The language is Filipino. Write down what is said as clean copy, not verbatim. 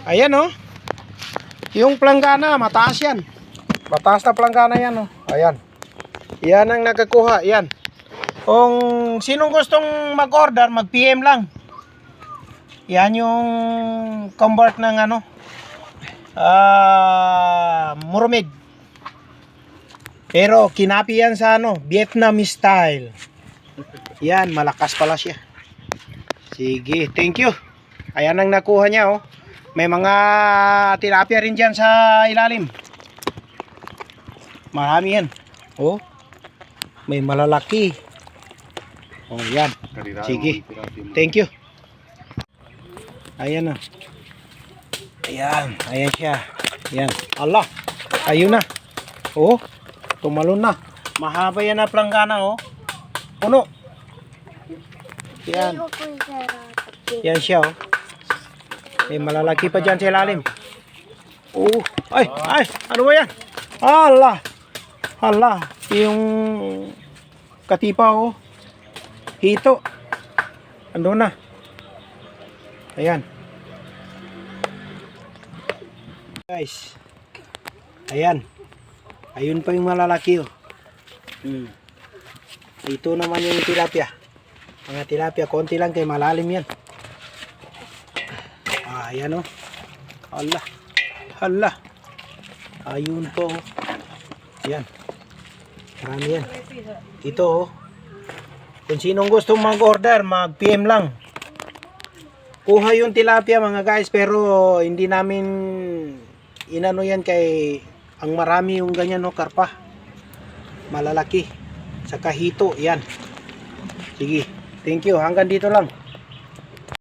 Ayan oh. Yung planggana, mataas yan. Mataas na planggana yan oh. Ayan. Yan ang nakakuha, yan. Kung sinong gustong mag-order, mag-PM lang. Yan yung convert ng ano, Murmid. Pero kinapi yan sa ano, Vietnamese style. Yan, malakas pala siya. Sige, thank you. Ayan ang nakuha niya oh. May mga tilapia rin dyan sa ilalim. Marami yan. Oh. May malalaki. Oh, yan. Sige. Thank you. Ayan na. Ayan. Ayan siya. Ayan. Allah. Ayun na. Oh. Tumalon na. Mahaba yan na planggana oh. Puno. Yan. Yan siya oh. May malalaki pa dyan sa ilalim. Oh. Ay. Ay. Ano ba yan? Allah. Allah. Yung katipa oh. Hito. Ando na. Ayan. Guys. Ayan. Ayun pa yung malalaki oh. Ito naman yung tilapia. Mga tilapia, konti lang kay malalim yan. Ayan oh. Allah. Allah. Ayun po oh. Ayan. Marami yan. Ito oh. Kung sinong gusto mag-order, mag-PM lang. Kuha yung tilapia mga guys, pero hindi namin inano yan kay ang marami yung ganyan no, karpa. Malalaki. Sa kahito, yan. Sige, thank you. Hanggang dito lang.